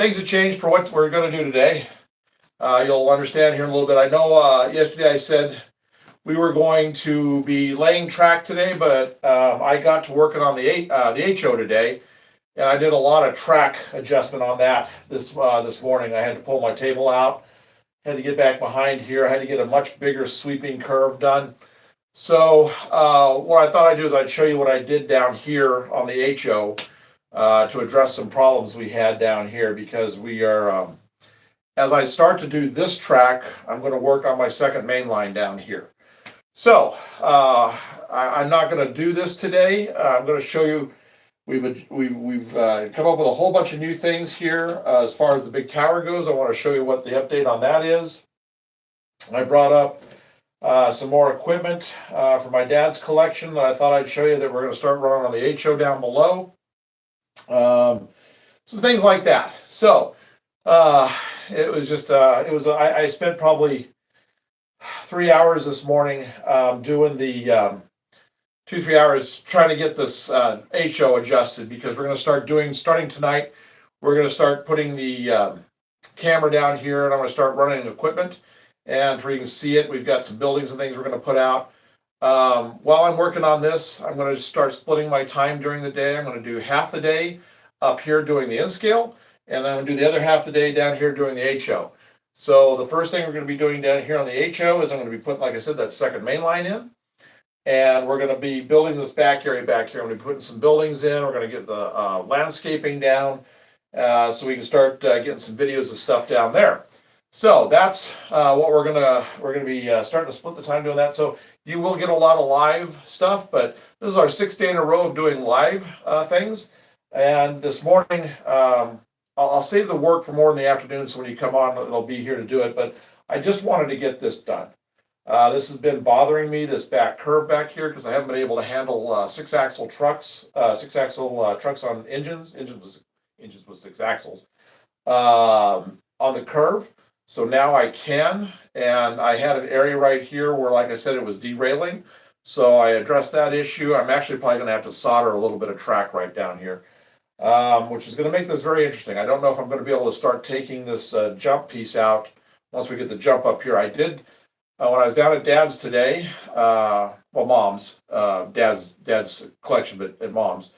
Things have changed for what we're going to do today. You'll understand here in a little bit. I know yesterday I said we were going to be laying track today, but I got to working on the HO today, and I did a lot of track adjustment on that this morning. I had to pull my table out, had to get back behind here. I had to get a much bigger sweeping curve done. So what I thought I'd do is I'd show you what I did down here on the HO to address some problems we had down here because we are, as I start to do this track, I'm going to work on my second main line down here. So I'm not going to do this today. I'm going to show you. We've come up with a whole bunch of new things here as far as the big tower goes. I want to show you what the update on that is. I brought up some more equipment for my dad's collection that I thought I'd show you that we're going to start running on the HO down below. Some things like that. So it was just I spent probably 3 hours this morning doing the 2-3 hours trying to get this HO adjusted because we're going to starting tonight. We're going to start putting the camera down here, and I'm going to start running equipment. And where you can see it, we've got some buildings and things we're going to put out. While I'm working on this, I'm going to start splitting my time during the day. I'm going to do half the day up here doing the N-scale, and then I'm going to do the other half the day down here doing the HO. So the first thing we're going to be doing down here on the HO is I'm going to be putting, like I said, that second main line in. And we're going to be building this back area back here. I'm going to be putting some buildings in. We're going to get the landscaping down so we can start getting some videos of stuff down there. So that's what we're gonna be starting to split the time doing that. So you will get a lot of live stuff, but this is our 6th day in a row of doing live things. And this morning, I'll save the work for more in the afternoon. So when you come on, it'll be here to do it. But I just wanted to get this done. This has been bothering me, this back curve back here, because I haven't been able to handle 6-axle trucks, 6-axle trucks on engines with 6 axles on the curve. So now I can, and I had an area right here where, like I said, it was derailing. So I addressed that issue. I'm actually probably going to have to solder a little bit of track right down here, which is going to make this very interesting. I don't know if I'm going to be able to start taking this jump piece out once we get the jump up here. I did, when I was down at Dad's today, well, Mom's, Dad's collection, but at Mom's.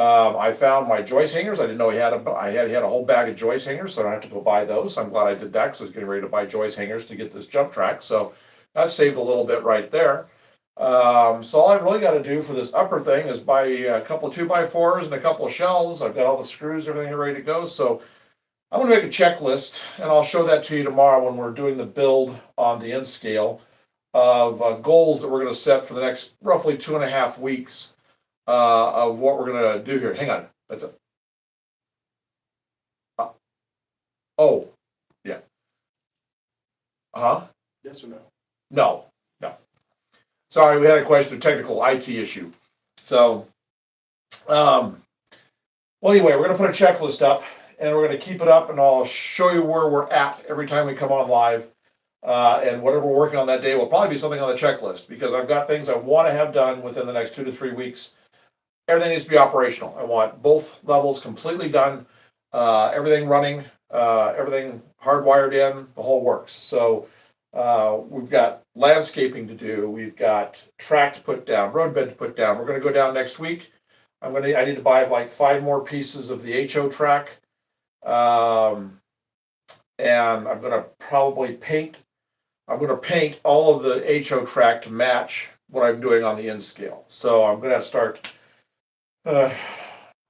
I found my joist hangers. I didn't know he had a whole bag of joist hangers, so I don't have to go buy those. So I'm glad I did that because I was getting ready to buy joist hangers to get this jump track. So that saved a little bit right there. So all I've really got to do for this upper thing is buy a couple of 2x4s and a couple of shelves. I've got all the screws, everything ready to go. So I'm going to make a checklist, and I'll show that to you tomorrow when we're doing the build on the N-scale of goals that we're going to set for the next roughly 2.5 weeks. Of what we're going to do here. Hang on. That's it. Oh, yeah. Uh-huh. Yes or no? No. Sorry, we had a question, a technical IT issue. So, well, anyway, we're going to put a checklist up, and we're going to keep it up, and I'll show you where we're at every time we come on live. And whatever we're working on that day will probably be something on the checklist, because I've got things I want to have done within the next 2 to 3 weeks. Everything needs to be operational. I want both levels completely done, everything running, everything hardwired in, the whole works. So we've got landscaping to do. We've got track to put down, roadbed to put down. We're going to go down next week. I need to buy like 5 more pieces of the HO track. And I'm going to probably paint. I'm going to paint all of the HO track to match what I'm doing on the N-scale. So I'm going to have to start.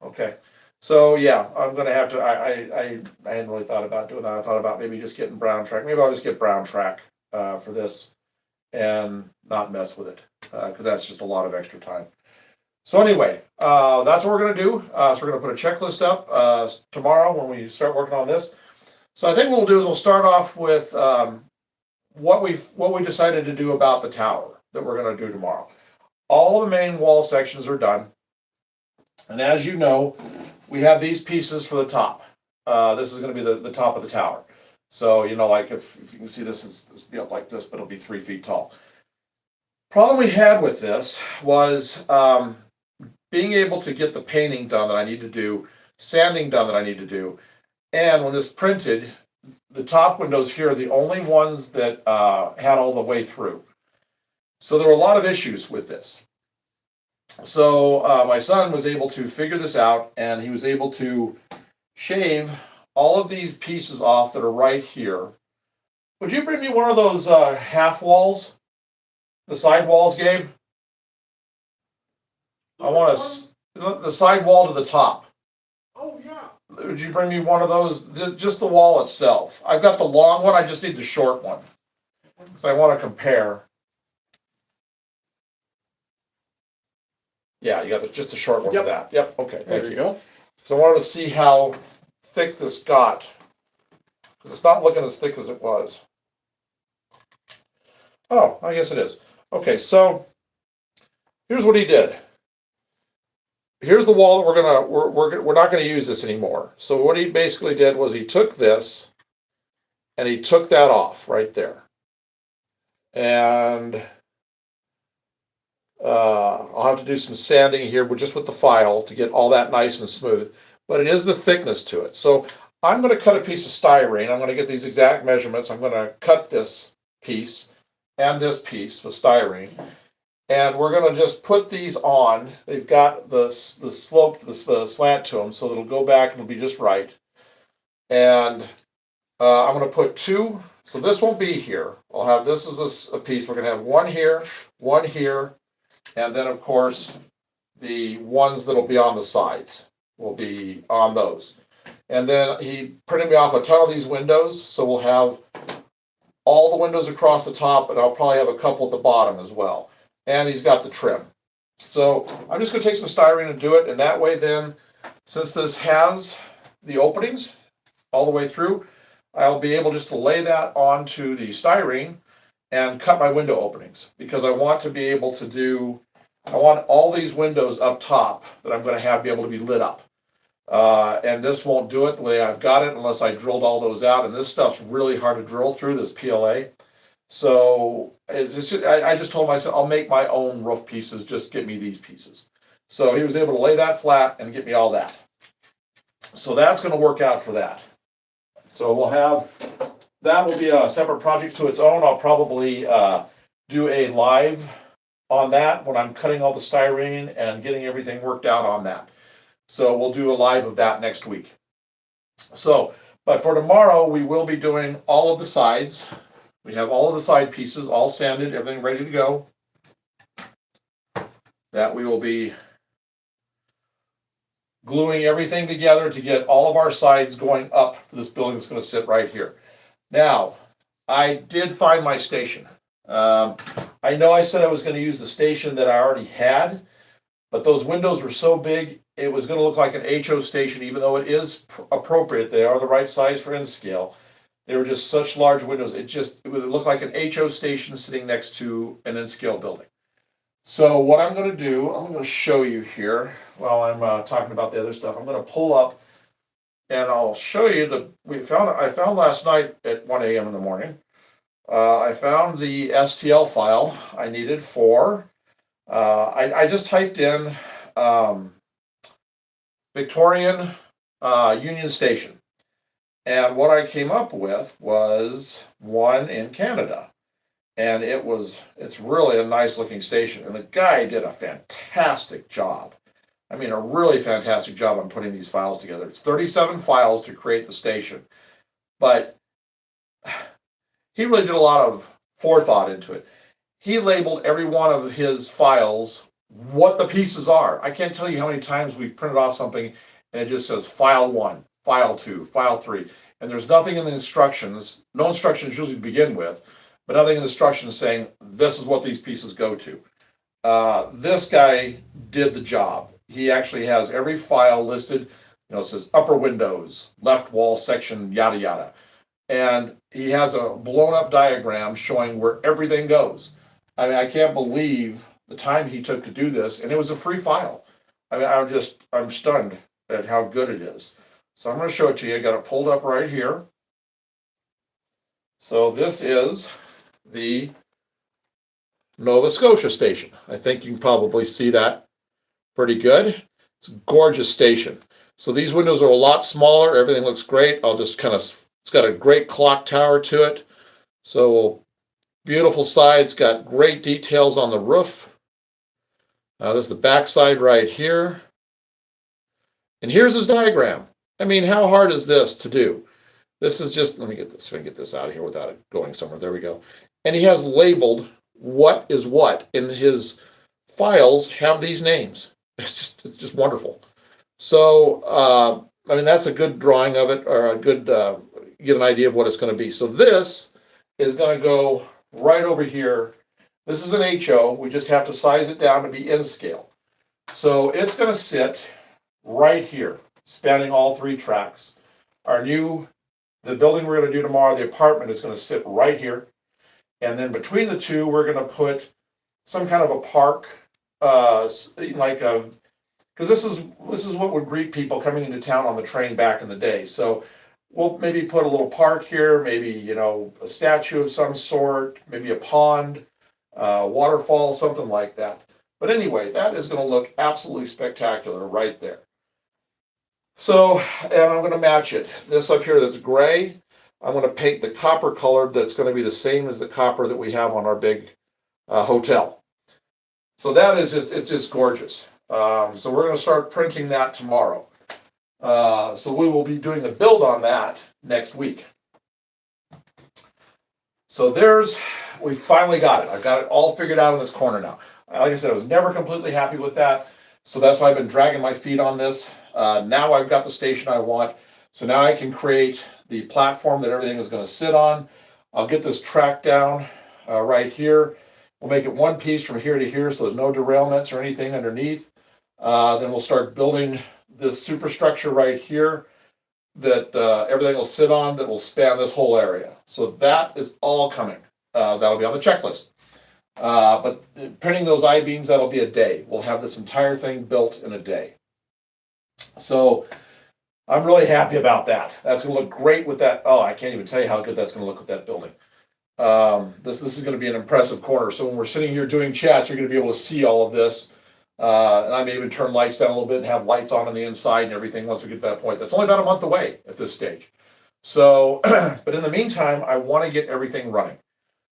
Okay. So yeah, I'm gonna have to. I hadn't really thought about doing that. I thought about maybe just getting brown track. Maybe I'll just get brown track for this and not mess with it because that's just a lot of extra time. So anyway, that's what we're gonna do. So we're gonna put a checklist up tomorrow when we start working on this. So I think what we'll do is we'll start off with what we decided to do about the tower that we're gonna do tomorrow. All the main wall sections are done. And as you know, we have these pieces for the top. This is going to be the top of the tower. So, you know, like if you can see this is be up like this, but it'll be 3 feet tall. Problem we had with this was being able to get the painting done that I need to do, sanding done that I need to do. And when this printed, the top windows here are the only ones that had all the way through. So there were a lot of issues with this. So my son was able to figure this out, and he was able to shave all of these pieces off that are right here. Would you bring me one of those half walls, the side walls, Gabe? I want the side wall to the top. Oh, yeah. Would you bring me one of those? Just the wall itself. I've got the long one. I just need the short one. So I want to compare. Yeah, you got just the short one for that. Yep. Okay. Thank you. Go. So I wanted to see how thick this got, because it's not looking as thick as it was. Oh, I guess it is. Okay, so here's what he did. Here's the wall that we're not gonna use this anymore. So what he basically did was he took this and he took that off right there. And I'll have to do some sanding here, but just with the file to get all that nice and smooth. But it is the thickness to it. So I'm going to cut a piece of styrene. I'm going to get these exact measurements. I'm going to cut this piece and this piece with styrene. And we're going to just put these on. They've got the slope, the slant to them, so it'll go back and it'll be just right. And I'm going to put two. So this won't be here. I'll have this as a piece. We're going to have one here, and then of course the ones that'll be on the sides will be on those. And then he printed me off a ton of these windows, so we'll have all the windows across the top, and I'll probably have a couple at the bottom as well. And he's got the trim. So I'm just going to take some styrene and do it, and that way then, since this has the openings all the way through, I'll be able just to lay that onto the styrene and cut my window openings, because I want to be able to do, I want all these windows up top that I'm going to have be able to be lit up. And this won't do it the way I've got it unless I drilled all those out. And this stuff's really hard to drill through, this PLA. So I just told myself I'll make my own roof pieces, just get me these pieces. So he was able to lay that flat and get me all that. So that's going to work out for that. So we'll have, that will be a separate project to its own. I'll probably do a live on that when I'm cutting all the styrene and getting everything worked out on that. So we'll do a live of that next week. So, but for tomorrow, we will be doing all of the sides. We have all of the side pieces, all sanded, everything ready to go. That we will be gluing everything together to get all of our sides going up for this building that's going to sit right here. Now, I did find my station. I know I said I was going to use the station that I already had, but those windows were so big, it was going to look like an HO station, even though it is appropriate. They are the right size for N scale. They were just such large windows. It would look like an HO station sitting next to an N scale building. So what I'm going to do, I'm going to show you here while I'm talking about the other stuff. I'm going to pull up and I'll show you I found last night at 1 a.m. in the morning. I found the STL file I needed for, I just typed in Victorian Union Station. And what I came up with was one in Canada. And it's really a nice looking station. And the guy did a fantastic job. I mean, a really fantastic job on putting these files together. It's 37 files to create the station. But he really did a lot of forethought into it. He labeled every one of his files what the pieces are. I can't tell you how many times we've printed off something and it just says file 1, file 2, file 3. And there's nothing in the instructions, no instructions usually to begin with, but nothing in the instructions saying this is what these pieces go to. This guy did the job. He actually has every file listed. It says upper windows, left wall section, yada yada. And he has a blown up diagram showing where everything goes. I mean, I can't believe the time he took to do this, and it was a free file. I mean, I'm stunned at how good it is. So I'm going to show it to you. I got it pulled up right here. So this is the Nova Scotia station. I think you can probably see that pretty good. It's a gorgeous station. So these windows are a lot smaller. Everything looks great. I'll just kind of, it's got a great clock tower to it. So beautiful side. It's got great details on the roof. This is the back side right here. And here's his diagram. I mean, how hard is this to do? This is just, let me get this, if I can get this out of here without it going somewhere. There we go. And he has labeled what is what, and his files have these names. It's just wonderful. So, I mean, that's a good drawing of it, or a good, get an idea of what it's going to be. So this is going to go right over here. This is an HO. We just have to size it down to be in scale. So it's going to sit right here, spanning all three tracks. The building we're going to do tomorrow, the apartment, is going to sit right here. And then between the two, we're going to put some kind of a park, because this is what would greet people coming into town on the train back in the day. So we'll maybe put a little park here, maybe, a statue of some sort, maybe a pond, waterfall, something like that. But anyway, that is going to look absolutely spectacular right there. So, and I'm going to match it. This up here that's gray, I'm going to paint the copper color that's going to be the same as the copper that we have on our big hotel. So that is it's just gorgeous. So we're going to start printing that tomorrow. So we will be doing the build on that next week. So we finally got it. I've got it all figured out in this corner now. Like I said, I was never completely happy with that. So that's why I've been dragging my feet on this. Now I've got the station I want. So now I can create the platform that everything is going to sit on. I'll get this track down right here. We'll make it one piece from here to here so there's no derailments or anything underneath. Then we'll start building this superstructure right here that everything will sit on, that will span this whole area. So that is all coming. That'll be on the checklist. But printing those I-beams, that'll be a day. We'll have this entire thing built in a day. So I'm really happy about that. That's going to look great with that. Oh, I can't even tell you how good that's going to look with that building. This is going to be an impressive corner. So when we're sitting here doing chats, you're going to be able to see all of this. And I may even turn lights down a little bit and have lights on the inside and everything once we get to that point. That's only about a month away at this stage. So, but in the meantime, I want to get everything running.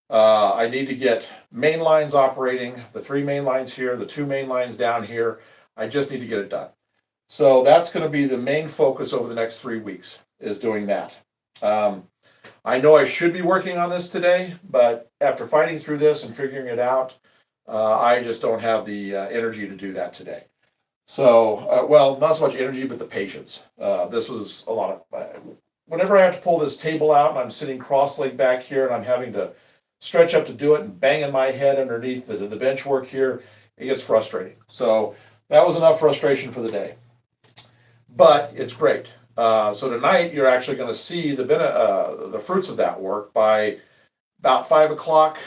I need to get main lines operating, the 3 main lines here, the 2 main lines down here. I just need to get it done. So that's going to be the main focus over the next 3 weeks, is doing that. I know I should be working on this today, but after fighting through this and figuring it out, I just don't have the energy to do that today. So, well, not so much energy, but the patience. This was a lot of, whenever I have to pull this table out and I'm sitting cross-legged back here and I'm having to stretch up to do it and banging my head underneath the bench work here, it gets frustrating. So that was enough frustration for the day. But it's great. So tonight you're actually going to see the fruits of that work by about 5 o'clock,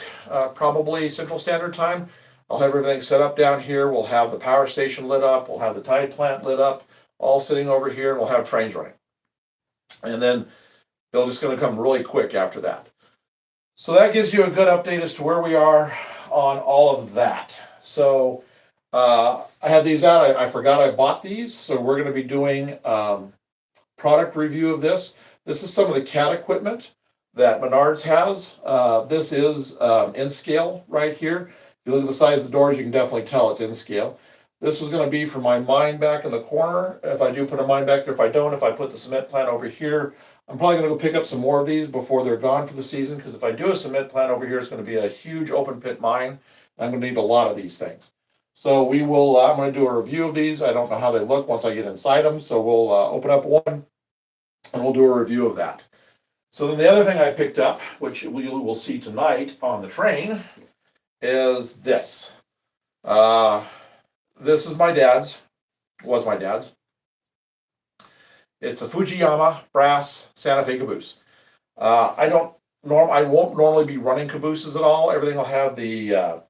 probably Central Standard Time. I'll have everything set up down here. We'll have the power station lit up. We'll have the tide plant lit up, all sitting over here, and we'll have trains running. And then they're just going to come really quick after that. So that gives you a good update as to where we are on all of that. So I had these out. I forgot I bought these. So we're going to be doing product review of this. This is some of the CAD equipment that Menards has. This is in scale right here. If you look at the size of the doors, you can definitely tell it's in scale. This was going to be for my mine back in the corner. If I do put a mine back there, if I don't, if I put the cement plant over here, I'm probably going to go pick up some more of these before they're gone for the season, because if I do a cement plant over here, it's going to be a huge open pit mine. I'm going to need a lot of these things. So we will, I'm going to do a review of these. I don't know how they look once I get inside them. So we'll open up one and we'll do a review of that. So then the other thing I picked up, which we will see tonight on the train, is this. This is my dad's, was my dad's. It's a Fujiyama brass Santa Fe caboose. I won't normally be running cabooses at all. Everything will have the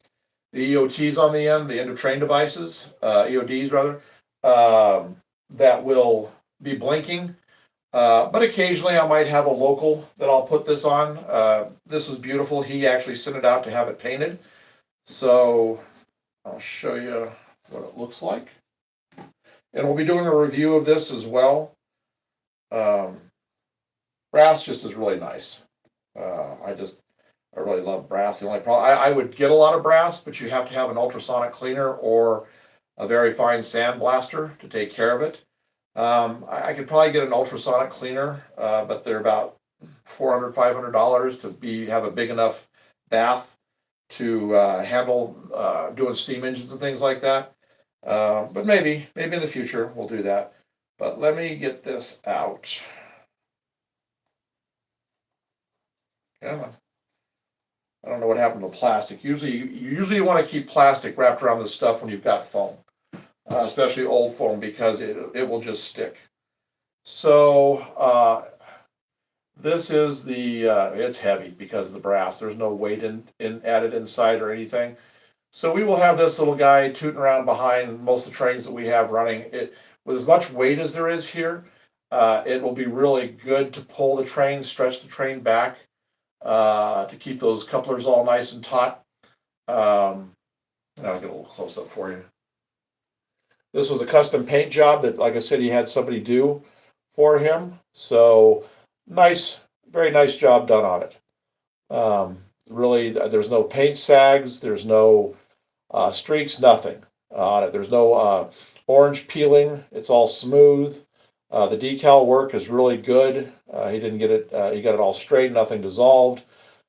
EOTs on the end, the end of train devices, EODs rather, that will be blinking. But occasionally I might have a local that I'll put this on. This was beautiful. He actually sent it out to have it painted. So I'll show you what it looks like. And we'll be doing a review of this as well. Um, brass just is really nice. I really love brass. The only problem, I would get a lot of brass, but you have to have an ultrasonic cleaner or a very fine sandblaster to take care of it. I could probably get an ultrasonic cleaner, but they're about $400, $500 to have a big enough bath to handle doing steam engines and things like that. But maybe in the future we'll do that. But let me get this out. Come on. I don't know what happened to plastic. Usually you want to keep plastic wrapped around this stuff when you've got foam, especially old foam, because it will just stick. So this is the it's heavy because of the brass. There's no weight in added inside or anything. So we will have this little guy tooting around behind most of the trains that we have running. It with as much weight as there is here, it will be really good to pull the train, stretch the train back, to keep those couplers all nice and taut. And I'll get a little close up for you. This was a custom paint job that, like I said, he had somebody do for him. So nice, very nice job done on it. Really, there's no paint sags, there's no streaks, nothing on it. There's no orange peeling. It's all smooth. The decal work is really good. He didn't get it. He got it all straight, nothing dissolved.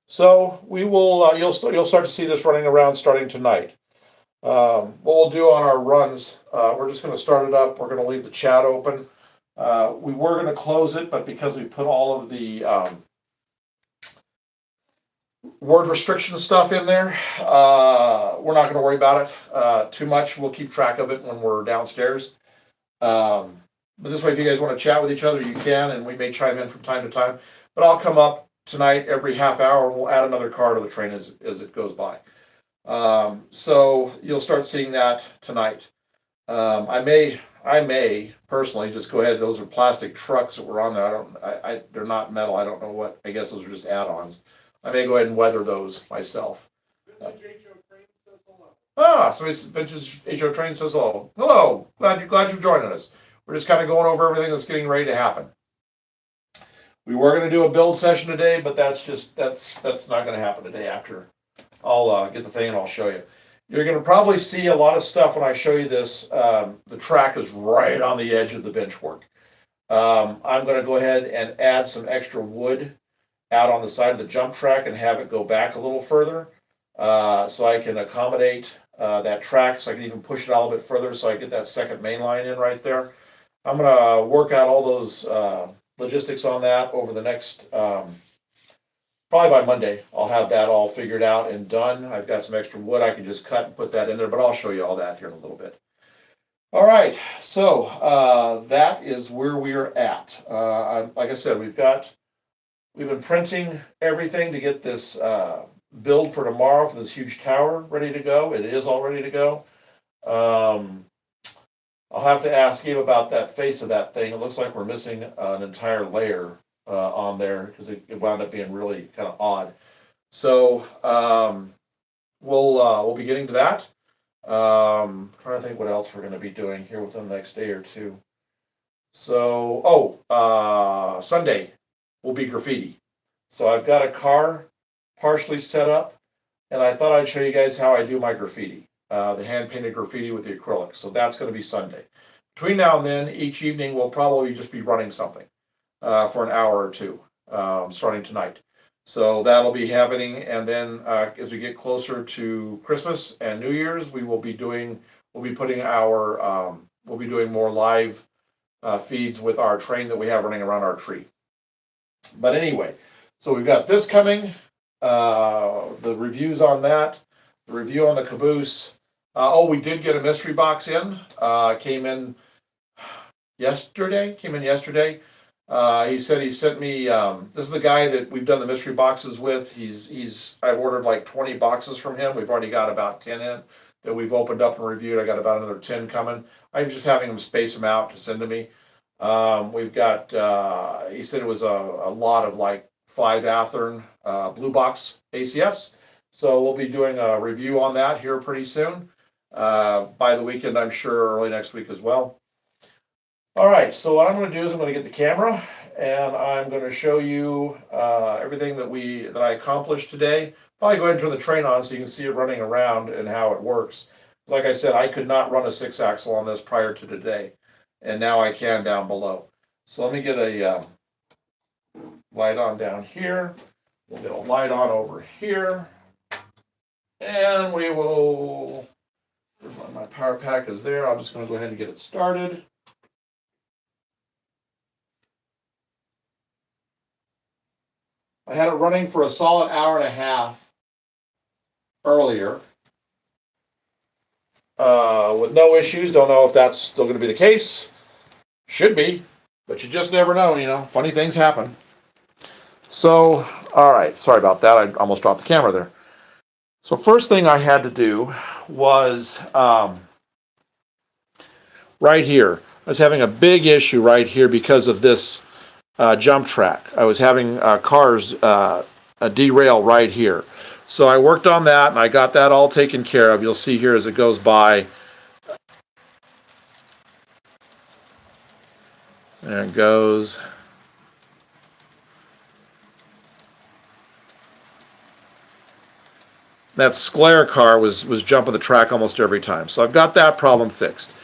So we will. You'll start to see this running around starting tonight. What we'll do on our runs, we're just going to start it up. We're going to leave the chat open. We were going to close it, but because we put all of the word restriction stuff in there, we're not going to worry about it too much. We'll keep track of it when we're downstairs. But this way, if you guys want to chat with each other, you can, and we may chime in from time to time. But I'll come up tonight every half hour, and we'll add another car to the train as it goes by. So you'll start seeing that tonight. I may personally just go ahead. Those are plastic trucks that were on there. They're not metal. I don't know what. I guess those are just add-ons. I may go ahead and weather those myself. Vintage HO Train says hello. So Vintage HO Train says hello. Hello. Glad you're joining us. We're just kind of going over everything that's getting ready to happen. We were going to do a build session today, but that's not going to happen today. After I'll get the thing and I'll show you. You're going to probably see a lot of stuff when I show you this. The track is right on the edge of the bench work. I'm going to go ahead and add some extra wood out on the side of the jump track and have it go back a little further, so I can accommodate that track, so I can even push it out a little bit further so I get that second main line in right there. I'm going to work out all those logistics on that over the next, probably by Monday. I'll have that all figured out and done. I've got some extra wood I can just cut and put that in there, but I'll show you all that here in a little bit. All right, so that is where we're at. Like I said, we've been printing everything to get this build for tomorrow for this huge tower ready to go. It is all ready to go. I'll have to ask Gabe about that face of that thing. It looks like we're missing an entire layer on there because it wound up being really kind of odd. So we'll be getting to that. Trying to think what else we're going to be doing here within the next day or two. So Sunday will be graffiti. So I've got a car partially set up, and I thought I'd show you guys how I do my graffiti. The hand-painted graffiti with the acrylic. So that's going to be Sunday. Between now and then, each evening we'll probably just be running something for an hour or two, starting tonight. So that'll be happening, and then as we get closer to Christmas and New Year's, we'll be doing more live feeds with our train that we have running around our tree. But anyway, so we've got this coming, the reviews on that, the review on the caboose. We did get a mystery box in. Came in yesterday. He said he sent me. This is the guy that we've done the mystery boxes with. I've ordered like 20 boxes from him. We've already got about 10 in that we've opened up and reviewed. I got about another 10 coming. I'm just having him space them out to send to me. We've got. He said it was a lot of like 5 Athearn blue box ACFs. So we'll be doing a review on that here pretty soon. By the weekend, I'm sure early next week as well. All right, so what I'm going to do is I'm going to get the camera and I'm going to show you everything that I accomplished today. Probably go ahead and turn the train on so you can see it running around and how it works. Like I said, I could not run a 6-axle on this prior to today, and now I can down below. So let me get a light on down here. We'll get a light on over here, and we will. My power pack is there. I'm just going to go ahead and get it started. I had it running for a solid hour and a half earlier with no issues. Don't know if that's still going to be the case. Should be, but you just never know, you know. Funny things happen. So, all right. Sorry about that. I almost dropped the camera there. So first thing I had to do was right here. I was having a big issue right here because of this jump track. I was having cars derail right here. So I worked on that and I got that all taken care of. You'll see here as it goes by. There it goes. That Sclair car was jumping the track almost every time. So I've got that problem fixed.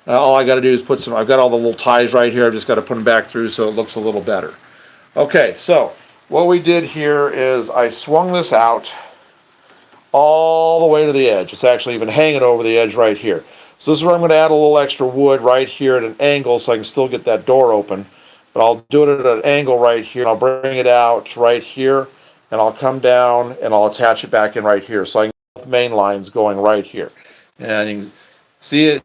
All I got to do is put some, I've got all the little ties right here. I've just got to put them back through so it looks a little better. Okay, so what we did here is I swung this out all the way to the edge. It's actually even hanging over the edge right here. So this is where I'm going to add a little extra wood right here at an angle so I can still get that door open. But I'll do it at an angle right here. And I'll bring it out right here. And I'll come down and I'll attach it back in right here. So I can get the main lines going right here. And you can see it.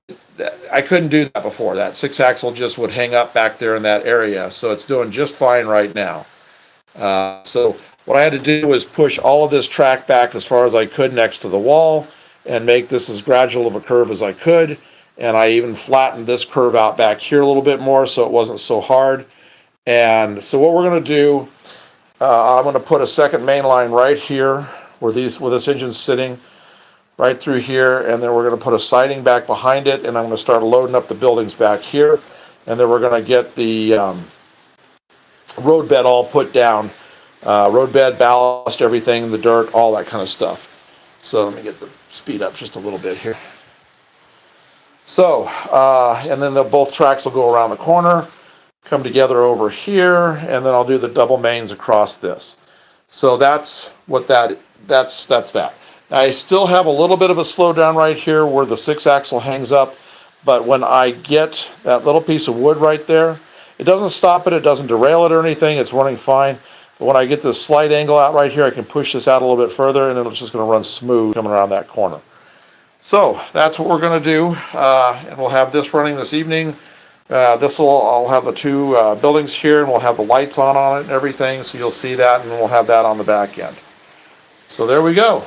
I couldn't do that before. That 6-axle just would hang up back there in that area. So it's doing just fine right now. So what I had to do was push all of this track back as far as I could next to the wall and make this as gradual of a curve as I could. And I even flattened this curve out back here a little bit more so it wasn't so hard. And so what we're going to do, I'm going to put a second main line right here where this engine's sitting, right through here, and then we're going to put a siding back behind it, and I'm going to start loading up the buildings back here, and then we're going to get the road bed all put down. Road bed, ballast, everything, the dirt, all that kind of stuff. So let me get the speed up just a little bit here. So, and then both tracks will go around the corner, come together over here, and then I'll do the double mains across this. So that's what that's that. I still have a little bit of a slowdown right here where the 6-axle hangs up, but when I get that little piece of wood right there, it doesn't stop it, it doesn't derail it or anything, it's running fine. But when I get this slight angle out right here, I can push this out a little bit further and it's just going to run smooth coming around that corner. So that's what we're going to do, and we'll have this running this evening. I'll have the two buildings here, and we'll have the lights on it and everything, so you'll see that, and we'll have that on the back end. So there we go.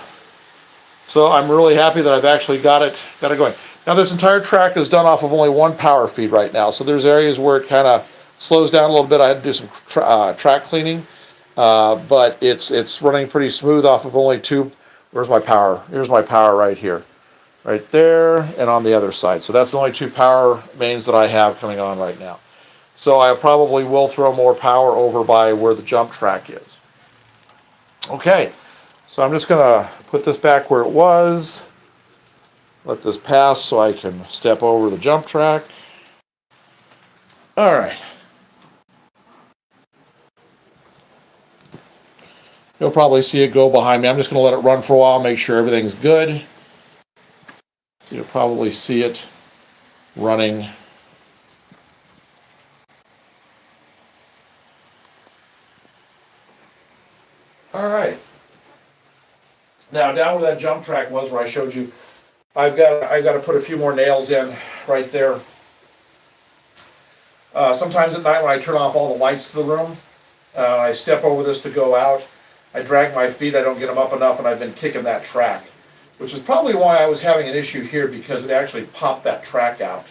So I'm really happy that I've actually got it going. Now this entire track is done off of only one power feed right now, so there's areas where it kind of slows down a little bit. I had to do some track cleaning, but it's running pretty smooth off of only two. Where's my power? Here's my power right here. Right there and on the other side. So that's the only two power mains that I have coming on right now. So I probably will throw more power over by where the jump track is. Okay, so I'm just going to put this back where it was. Let this pass so I can step over the jump track. All right. You'll probably see it go behind me. I'm just going to let it run for a while, make sure everything's good. So you'll probably see it running. All right. Now down where that jump track was, where I showed you, I've got to put a few more nails in right there. Sometimes at night when I turn off all the lights to the room, I step over this to go out. I drag my feet, I don't get them up enough, and I've been kicking that track, which is probably why I was having an issue here, because it actually popped that track out.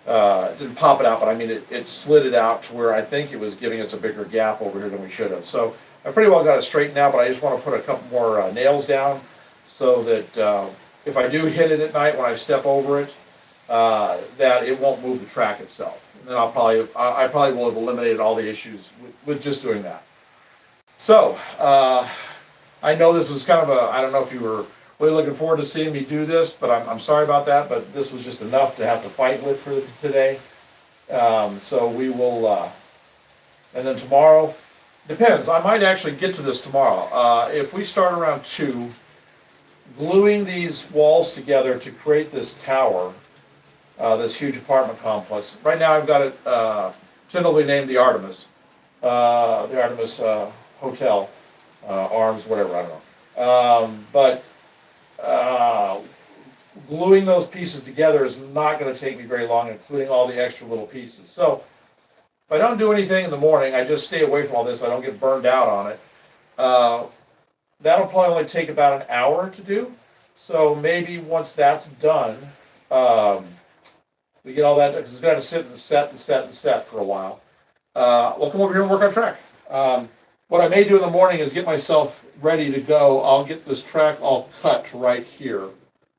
It didn't pop it out, but I mean it slid it out to where I think it was giving us a bigger gap over here than we should have. So I pretty well got it straightened out, but I just want to put a couple more nails down so that if I do hit it at night when I step over it, that it won't move the track itself. And then I probably will have eliminated all the issues with just doing that. So, I know this was kind of I don't know if you were really looking forward to seeing me do this, but I'm sorry about that, but this was just enough to have to fight with for today. So we will, and then tomorrow, depends, I might actually get to this tomorrow. If we start around 2, gluing these walls together to create this tower, this huge apartment complex. Right now I've got it tentatively named the Artemis Hotel, Arms, whatever, I don't know. But gluing those pieces together is not going to take me very long, including all the extra little pieces. So if I don't do anything in the morning, I just stay away from all this, I don't get burned out on it. That'll probably only take about an hour to do. So maybe once that's done, we get all that, because it's got to sit and set for a while. We'll come over here and work on track. What I may do in the morning is get myself ready to go. I'll get this track all cut right here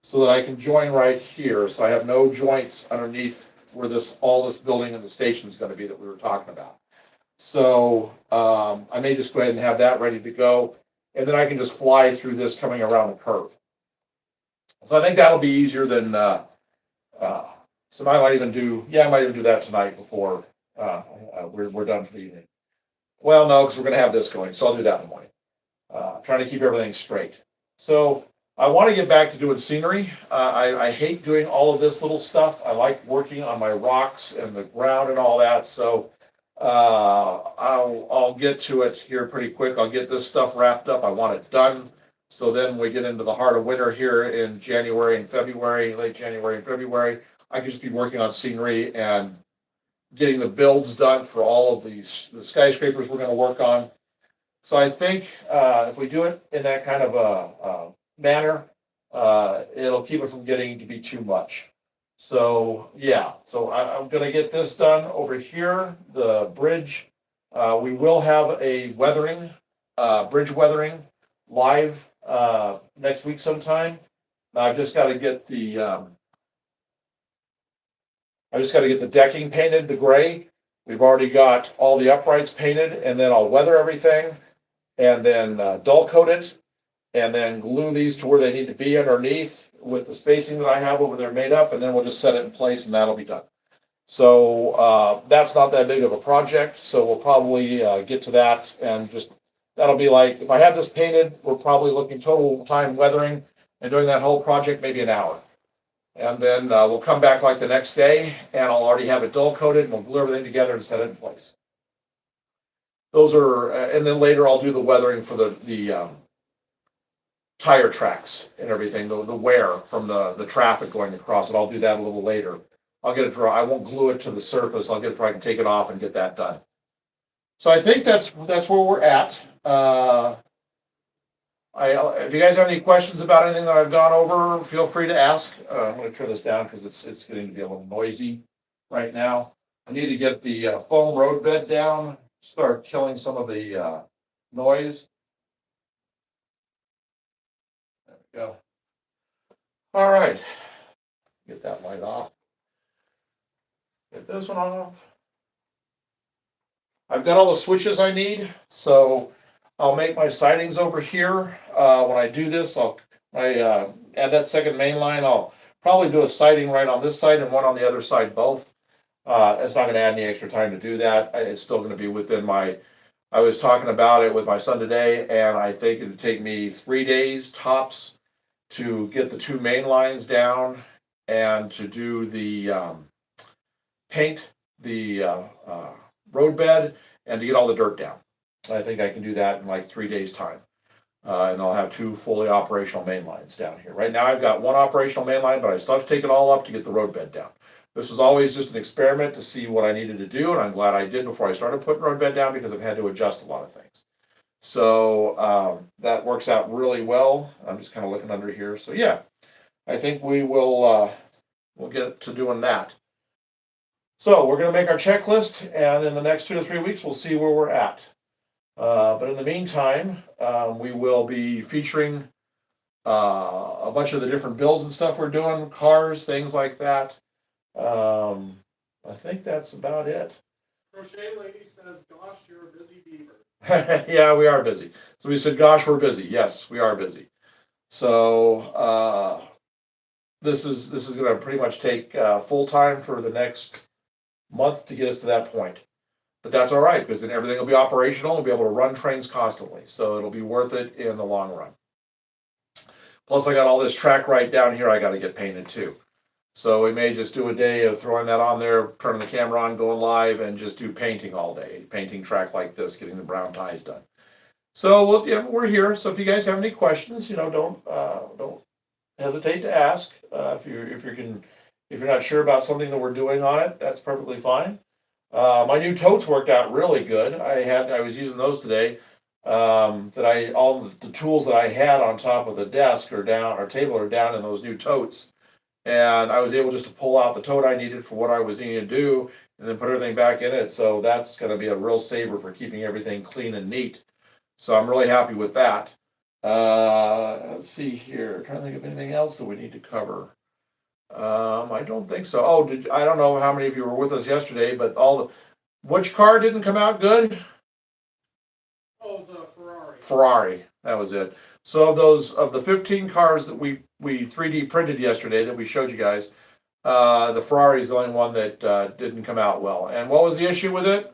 so that I can join right here. So I have no joints underneath where all this building and the station is going to be that we were talking about. So I may just go ahead and have that ready to go. And then I can just fly through this coming around the curve. So I think that'll be easier than, so I might even do that tonight before we're done for the evening. Well, no, because we're going to have this going, so I'll do that in the morning. Trying to keep everything straight. So I want to get back to doing scenery. I hate doing all of this little stuff. I like working on my rocks and the ground and all that. So I'll get to it here pretty quick. I'll get this stuff wrapped up. I want it done. So then we get into the heart of winter here in January and February, late January and February. I can just be working on scenery and getting the builds done for all of the skyscrapers we're going to work on. So I think if we do it in that kind of a manner, it'll keep it from getting to be too much. So yeah, so I'm going to get this done over here, the bridge. We will have a weathering, bridge weathering live next week sometime. I've just got to get the decking painted, the gray. We've already got all the uprights painted, and then I'll weather everything, and then dull coat it, and then glue these to where they need to be underneath with the spacing that I have over there made up, and then we'll just set it in place, and that'll be done. So that's not that big of a project, so we'll probably get to that, and that'll be like, if I have this painted, we're probably looking total time weathering and doing that whole project maybe an hour. And then we'll come back like the next day, and I'll already have it dull coated, and we'll glue everything together and set it in place. Those are, and then later I'll do the weathering for the tire tracks and everything, the wear from the traffic going across it. I'll do that a little later. I'll get it I won't glue it to the surface. I'll get it where I can take it off and get that done. So I think that's where we're at. If you guys have any questions about anything that I've gone over, feel free to ask. I'm going to turn this down because it's getting to be a little noisy right now. I need to get the foam roadbed down, start killing some of the noise. There we go. All right. Get that light off. Get this one off. I've got all the switches I need, so I'll make my sidings over here. When I do this, add that second main line. I'll probably do a siding right on this side and one on the other side, both. It's not going to add any extra time to do that. It's still going to be within I was talking about it with my son today, and I think it would take me 3 days tops to get the 2 main lines down and to do the paint the roadbed and to get all the dirt down. I think I can do that in like 3 days' time. And I'll have 2 fully operational main lines down here. Right now I've got 1 operational main line, but I still have to take it all up to get the roadbed down. This was always just an experiment to see what I needed to do, and I'm glad I did before I started putting roadbed down because I've had to adjust a lot of things. So that works out really well. I'm just kind of looking under here. So yeah, I think we'll get to doing that. So we're going to make our checklist, and in the next 2 to 3 weeks, we'll see where we're at. But in the meantime, we will be featuring a bunch of the different builds and stuff we're doing, cars, things like that. I think that's about it. Crochet Lady says, "Gosh, you're a busy beaver." Yeah, we are busy. So we said, gosh, we're busy. Yes, we are busy. So this is going to pretty much take full time for the next month to get us to that point. But that's all right because then everything will be operational. We'll be able to run trains constantly. So it'll be worth it in the long run. Plus, I got all this track right down here I got to get painted too. So we may just do a day of throwing that on there, turning the camera on, going live, and just do painting all day. Painting track like this, getting the brown ties done. So we're here. So if you guys have any questions, don't hesitate to ask. If you're not sure about something that we're doing on it, that's perfectly fine. My new totes worked out really good. I was using those today. All the tools that I had on top of the desk or down or table are down in those new totes, and I was able just to pull out the tote I needed for what I was needing to do, and then put everything back in it. So that's going to be a real saver for keeping everything clean and neat. So I'm really happy with that. Let's see here. I'm trying to think of anything else that we need to cover. I don't think so. Oh, I don't know how many of you were with us yesterday, but which car didn't come out good? Oh, the Ferrari. Ferrari. That was it. So of the 15 cars that we 3D printed yesterday that we showed you guys, the Ferrari is the only one that didn't come out well. And what was the issue with it?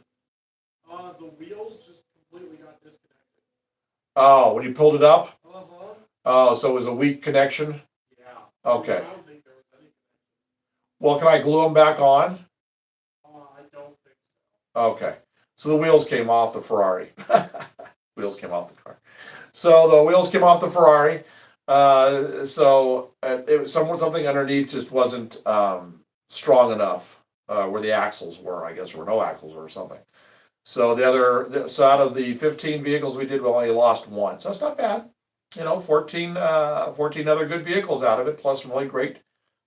The wheels just completely got disconnected. Oh, when you pulled it up? Uh-huh. Oh, so it was a weak connection? Yeah. Okay. I don't think there was any connection. Well, can I glue them back on? I don't think so. Okay. So the wheels came off the Ferrari. Wheels came off the car. So the wheels came off the Ferrari. It was something underneath just wasn't strong enough where the axles were. I guess there were no axles or something. So out of the 15 vehicles we did, we only lost one. So it's not bad. 14 other good vehicles out of it, plus some really great.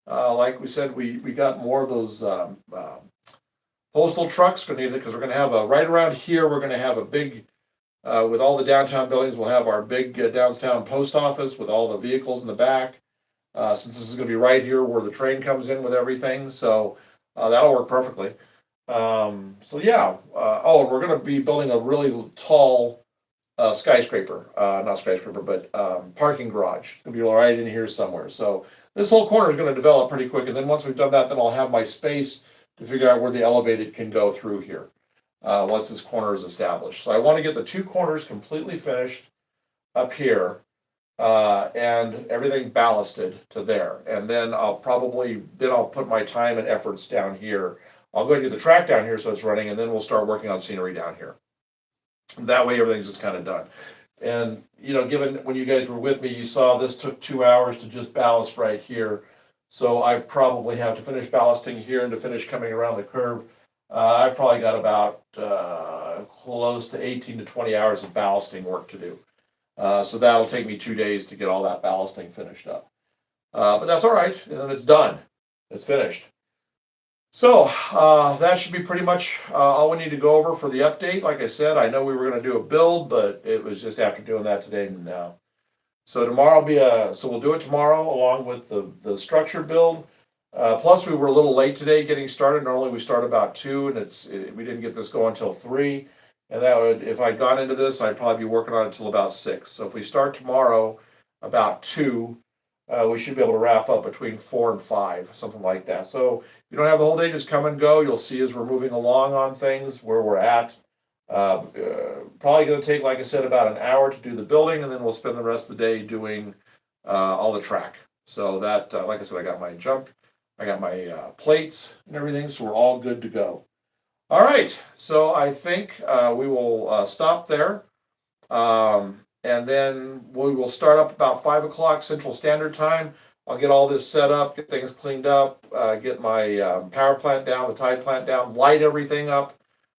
Like we said, we got more of those postal trucks because we're going to have right around here. We're going to have a big. With all the downtown buildings, we'll have our big downtown post office with all the vehicles in the back. Since this is going to be right here where the train comes in with everything, so that'll work perfectly. We're going to be building a really tall skyscraper, not skyscraper, but parking garage. It's going to be right in here somewhere. So this whole corner is going to develop pretty quick, and then once we've done that, then I'll have my space to figure out where the elevated can go through here. Once this corner is established. So I want to get the two corners completely finished up here and everything ballasted to there. And then I'll put my time and efforts down here. I'll go and get the track down here so it's running, and then we'll start working on scenery down here. That way everything's just kind of done. And, given when you guys were with me, you saw this took 2 hours to just ballast right here. So I probably have to finish ballasting here and to finish coming around the curve. I've probably got about close to 18 to 20 hours of ballasting work to do. So that'll take me 2 days to get all that ballasting finished up. But that's all right, and then it's done. It's finished. So that should be pretty much all we need to go over for the update. Like I said, I know we were going to do a build, but it was just after doing that today and now. So tomorrow we'll do it tomorrow along with the structure build. Plus, we were a little late today getting started. Normally, we start about 2, and we didn't get this going until 3. And if I'd gone into this, I'd probably be working on it until about 6. So if we start tomorrow about 2, we should be able to wrap up between 4 and 5, something like that. So if you don't have the whole day, just come and go. You'll see as we're moving along on things where we're at. Probably going to take, like I said, about an hour to do the building, and then we'll spend the rest of the day doing all the track. So that, like I said, I got my plates and everything, so we're all good to go. All right, so I think we will stop there. And then we will start up about 5 o'clock Central Standard Time. I'll get all this set up, get things cleaned up, get my power plant down, the tide plant down, light everything up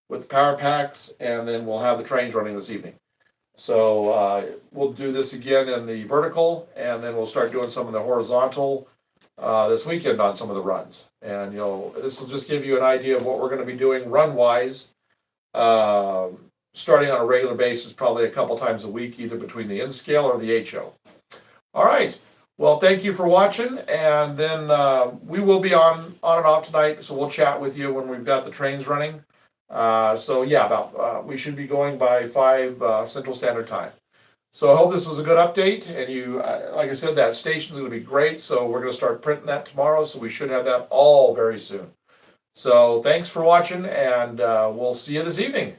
with the power packs, and then we'll have the trains running this evening. So we'll do this again in the vertical, and then we'll start doing some of the horizontal this weekend on some of the runs. And this will just give you an idea of what we're going to be doing run-wise, starting on a regular basis, probably a couple times a week, either between the N-scale or the HO. All right. Well, thank you for watching, and then we will be on and off tonight, so we'll chat with you when we've got the trains running. So yeah, about we should be going by 5 Central Standard Time. So I hope this was a good update, and you, like I said, that station's going to be great. So we're going to start printing that tomorrow, so we should have that all very soon. So thanks for watching, and we'll see you this evening.